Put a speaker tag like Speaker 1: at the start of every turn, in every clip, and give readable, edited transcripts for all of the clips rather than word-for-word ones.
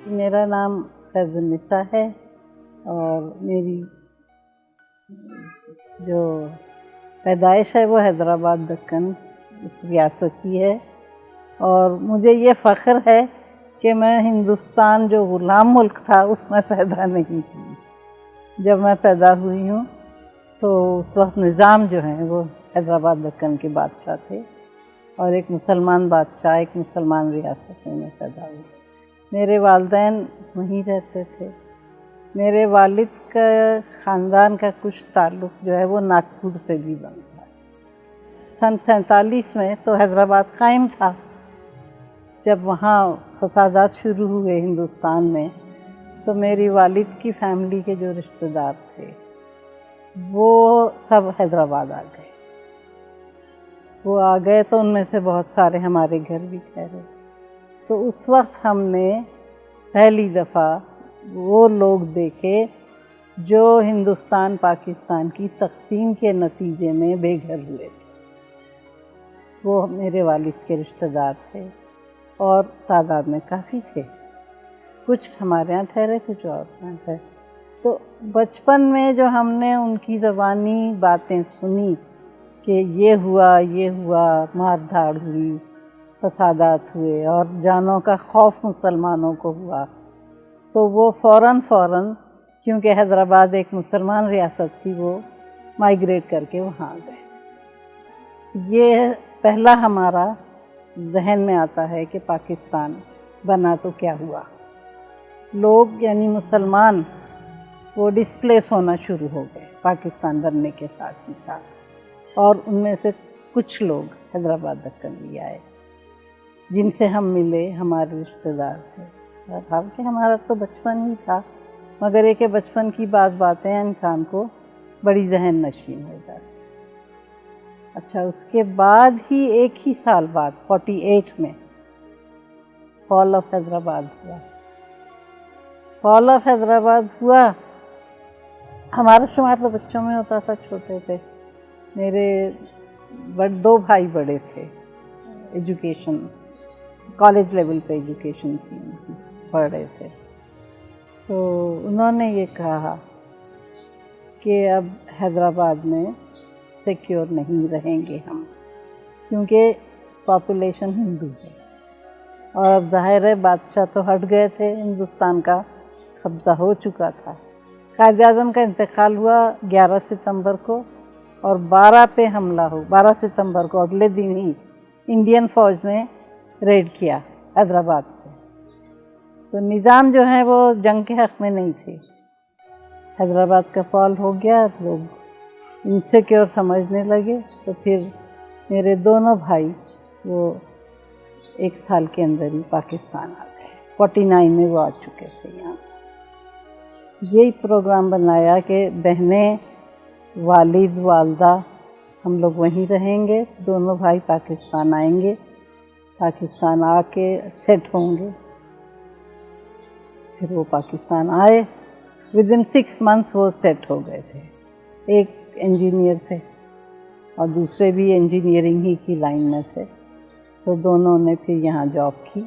Speaker 1: میرا نام فیض النساء ہے اور میری جو پیدائش ہے وہ حیدرآباد دکن اس ریاست کی ہے، اور مجھے یہ فخر ہے کہ میں ہندوستان جو غلام ملک تھا اس میں پیدا نہیں ہوئی۔ جب میں پیدا ہوئی ہوں تو اس وقت نظام جو ہیں وہ حیدرآباد دکن کے بادشاہ تھے، اور ایک مسلمان بادشاہ ایک مسلمان ریاست میں پیدا ہوئی۔ میرے والدین وہیں رہتے تھے۔ میرے والد کا خاندان کا کچھ تعلق جو ہے وہ ناگپور سے بھی بنتا ہے۔ سن 47 میں تو حیدرآباد قائم تھا۔ جب وہاں فسادات شروع ہوئے ہندوستان میں تو میری والد کی فیملی کے جو رشتہ دار تھے وہ سب حیدرآباد آ گئے۔ وہ آ گئے تو ان میں سے بہت سارے ہمارے گھر بھی ٹھہرے۔ تو اس وقت ہم نے پہلی دفعہ وہ لوگ دیکھے جو ہندوستان پاکستان کی تقسیم کے نتیجے میں بے گھر ہوئے تھے۔ وہ میرے والد کے رشتہ دار تھے اور تعداد میں کافی تھے، کچھ ہمارے ہاں ٹھہرے کچھ اور ہاں ٹھہرے۔ تو بچپن میں جو ہم نے ان کی زبانی باتیں سنی کہ یہ ہوا، مار دھاڑ ہوئی، فسادات ہوئے اور جانوں کا خوف مسلمانوں کو ہوا، تو وہ فوراً کیونکہ حیدرآباد ایک مسلمان ریاست تھی وہ مائیگریٹ کر کے وہاں گئے۔ یہ پہلا ہمارا ذہن میں آتا ہے کہ پاکستان بنا تو کیا ہوا۔ لوگ یعنی مسلمان وہ ڈسپلیس ہونا شروع ہو گئے پاکستان بننے کے ساتھ ہی ساتھ، اور ان میں سے کچھ لوگ حیدرآباد دکن بھی آئے جن سے ہم ملے، ہمارے رشتہ دار تھے۔ حالانکہ ہمارا تو بچپن ہی تھا، مگر یہ کہ بچپن کی باتیں انسان کو بڑی ذہن نشین ہو جاتی۔ اچھا، اس کے بعد ہی ایک ہی سال بعد 48 میں فال آف حیدرآباد ہوا۔ فال آف حیدرآباد ہوا، ہمارا شمار تو بچوں میں ہوتا تھا، چھوٹے تھے۔ میرے 2 بھائی بڑے تھے، ایجوکیشن کالج لیول پہ ایجوکیشن تھی ان کی، پڑھ رہے تھے۔ تو انہوں نے یہ کہا کہ اب حیدرآباد میں سیکیور نہیں رہیں گے ہم، کیونکہ پاپولیشن ہندو ہے، اور اب ظاہر ہے بادشاہ تو ہٹ گئے تھے، ہندوستان کا قبضہ ہو چکا تھا۔ قائد اعظم کا انتقال ہوا 11 ستمبر کو، اور 12 پہ حملہ ہو، 12 ستمبر کو اگلے دن ہی انڈین فوج نے ریڈ کیا حیدرآباد پہ۔ تو نظام جو ہے وہ جنگ کے حق میں نہیں تھے۔ حیدرآباد کا فال ہو گیا، لوگ انسیکیور سمجھنے لگے، تو پھر میرے دونوں بھائی وہ 1 سال کے اندر ہی پاکستان آ گئے۔ 49 میں وہ آ چکے تھے یہاں۔ یہی پروگرام بنایا کہ بہنیں، والد، والدہ ہم لوگ وہیں رہیں گے، دونوں بھائی پاکستان آئیں گے، پاکستان آ کے سیٹ ہوں گے۔ پھر وہ پاکستان آئے، ودن 6 months وہ سیٹ ہو گئے تھے۔ ایک انجینئر تھے اور دوسرے بھی انجینئرنگ ہی کی لائن میں تھے، تو دونوں نے پھر یہاں جاب کی۔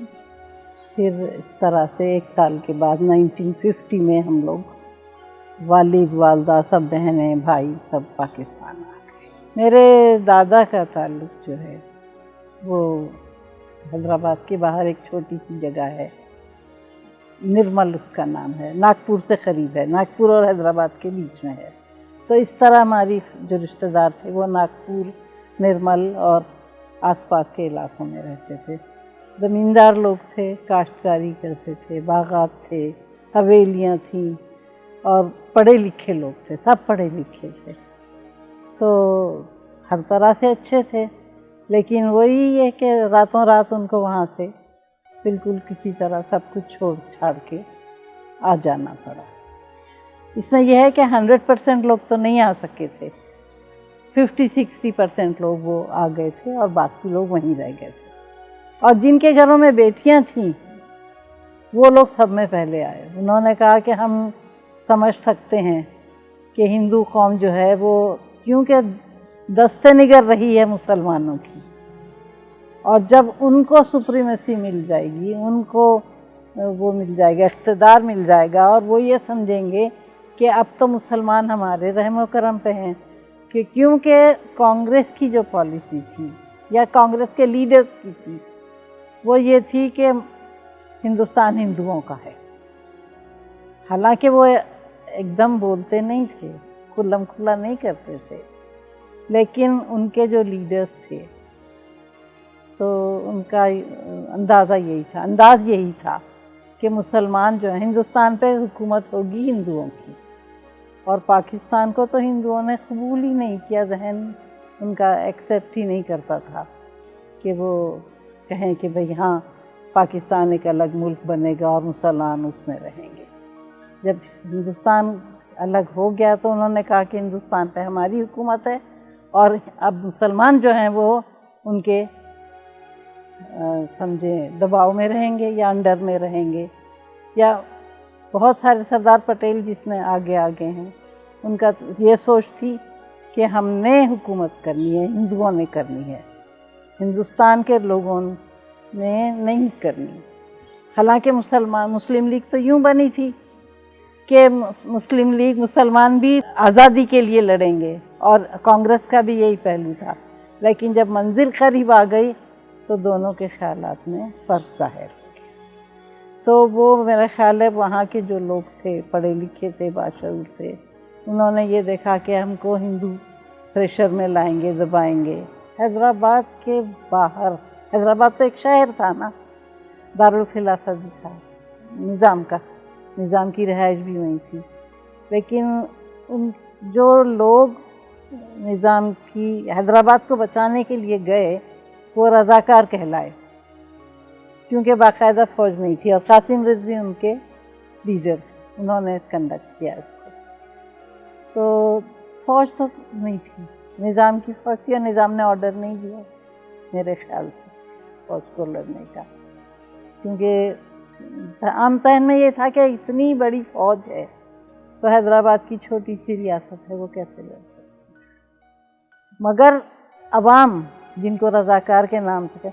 Speaker 1: پھر اس طرح سے 1 سال کے بعد 1950 میں ہم لوگ والد، والدہ، سب بہنیں، بھائی سب پاکستان آ گئے۔ میرے دادا کا تعلق جو ہے وہ حیدرآباد کے باہر ایک چھوٹی سی جگہ ہے، نرمل اس کا نام ہے، ناگپور سے قریب ہے، ناگپور اور حیدرآباد کے بیچ میں ہے۔ تو اس طرح ہماری جو رشتہ دار تھے وہ ناگپور، نرمل اور آس پاس کے علاقوں میں رہتے تھے۔ زمیندار لوگ تھے، کاشتکاری کرتے تھے، باغات تھے، حویلیاں تھیں، اور پڑھے لکھے لوگ تھے، سب پڑھے لکھے تھے، تو ہر طرح سے اچھے تھے۔ لیکن وہی ہے کہ راتوں رات ان کو وہاں سے بالکل کسی طرح سب کچھ چھوڑ چھاڑ کے آ جانا پڑا۔ اس میں یہ ہے کہ 100% لوگ تو نہیں آ سکے تھے، 50-60% لوگ وہ آ گئے تھے اور باقی لوگ وہیں رہ گئے تھے۔ اور جن کے گھروں میں بیٹیاں تھیں وہ لوگ سب میں پہلے آئے۔ انہوں نے کہا کہ ہم سمجھ سکتے ہیں کہ ہندو قوم جو ہے وہ کیونکہ دست نگر رہی ہے مسلمانوں کی، اور جب ان کو سپریمیسی مل جائے گی، ان کو وہ مل جائے گا، اقتدار مل جائے گا، اور وہ یہ سمجھیں گے کہ اب تو مسلمان ہمارے رحم و کرم پہ ہیں، کہ کیونکہ کانگریس کی جو پالیسی تھی یا کانگریس کے لیڈرز کی تھی وہ یہ تھی کہ ہندوستان ہندوؤں کا ہے. حالانکہ وہ ایک دم بولتے نہیں تھے، کھلم کھلا نہیں کرتے تھے، لیکن ان کے جو لیڈرز تھے تو ان کا انداز یہی تھا کہ مسلمان جو ہیں ہندوستان پہ حکومت ہوگی ہندوؤں کی، اور پاکستان کو تو ہندوؤں نے قبول ہی نہیں کیا، ذہن ان کا ایکسیپٹ ہی نہیں کرتا تھا کہ وہ کہیں کہ بھئی ہاں پاکستان ایک الگ ملک بنے گا اور مسلمان اس میں رہیں گے. جب ہندوستان الگ ہو گیا تو انہوں نے کہا کہ ہندوستان پہ ہماری حکومت ہے، اور اب مسلمان جو ہیں وہ ان کے سمجھیں دباؤ میں رہیں گے یا انڈر میں رہیں گے. یا بہت سارے سردار پٹیل جس میں آگے ہیں، ان کا یہ سوچ تھی کہ ہم نے حکومت کرنی ہے، ہندوؤں نے کرنی ہے، ہندوستان کے لوگوں نے نہیں کرنی. حالانکہ مسلم لیگ تو یوں بنی تھی کہ مسلم لیگ مسلمان بھی آزادی کے لیے لڑیں گے، اور کانگریس کا بھی یہی پہلو تھا. لیکن جب منزل قریب آ گئی تو دونوں کے خیالات میں فرق ظاہر ہو گیا. تو وہ میرا خیال ہے وہاں کے جو لوگ تھے، پڑھے لکھے تھے، باشعور تھے، انہوں نے یہ دیکھا کہ ہم کو ہندو پریشر میں لائیں گے، دبائیں گے. حیدرآباد کے باہر، حیدرآباد تو ایک شہر تھا نا، دارالخلافہ بھی تھا نظام کی رہائش بھی وہیں تھی، لیکن ان جو لوگ نظام کی حیدرآباد کو بچانے کے لیے گئے وہ رضاکار کہلائے، کیونکہ باقاعدہ فوج نہیں تھی، اور قاسم رضوی ان کے لیڈر تھے، انہوں نے کنڈکٹ کیا اس کو. تو فوج تو نہیں تھی، نظام کی فوج تھی، اور نظام نے آرڈر نہیں دیا میرے خیال سے فوج کو لڑنے کا، کیونکہ عام ذہن میں یہ تھا کہ اتنی بڑی فوج ہے تو حیدرآباد کی چھوٹی سی ریاست ہے، وہ کیسے لڑ سکتی. مگر عوام جن کو رضاکار کے نام سے،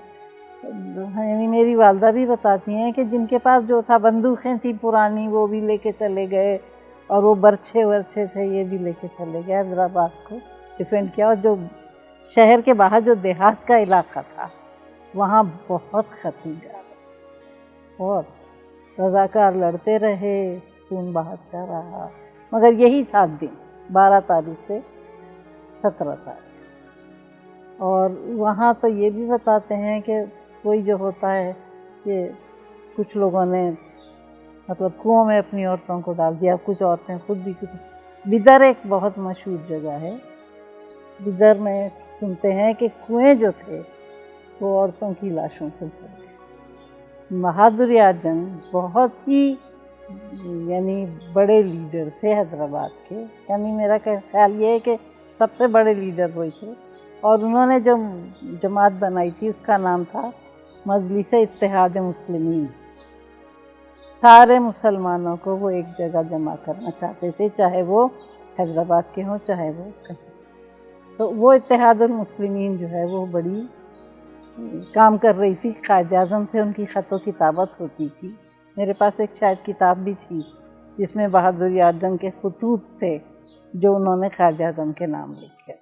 Speaker 1: یعنی میری والدہ بھی بتاتی ہیں کہ جن کے پاس جو تھا بندوقیں تھیں پرانی وہ بھی لے کے چلے گئے، اور وہ برچھے ورچھے تھے یہ بھی لے کے چلے گئے، حیدرآباد کو ڈیفینڈ کیا. اور جو شہر کے باہر جو دیہات کا علاقہ تھا وہاں بہت ختم گیا، بہت رضاکار لڑتے رہے، خون بہتا رہا. مگر یہی 7 دن 12 تاریخ سے 17 تاریخ. اور وہاں تو یہ بھی بتاتے ہیں کہ کوئی جو ہوتا ہے کہ کچھ لوگوں نے مطلب کنووں میں اپنی عورتوں کو ڈال دیا، کچھ عورتیں خود بھی بدر ایک بہت مشہور جگہ ہے، بدر میں سنتے ہیں کہ کنویں جو تھے وہ عورتوں کی لاشوں سے بھر گئے. بہادر اعظم بہت ہی یعنی بڑے لیڈر تھے حیدرآباد کے، یعنی میرا خیال یہ ہے کہ سب سے بڑے لیڈر وہی تھے. اور انہوں نے جو جماعت بنائی تھی اس کا نام تھا مجلس اتحاد مسلمین. سارے مسلمانوں کو وہ ایک جگہ جمع کرنا چاہتے تھے، چاہے وہ حیدرآباد کے ہوں چاہے وہ کہیں. تو وہ اتحاد المسلمین جو ہے وہ بڑی کام کر رہی تھی. قائد اعظم سے ان کی خط و کتابت ہوتی تھی. میرے پاس ایک شاید کتاب بھی تھی جس میں بہادر اعظم کے خطوط تھے جو انہوں نے قائد اعظم کے نام لکھے.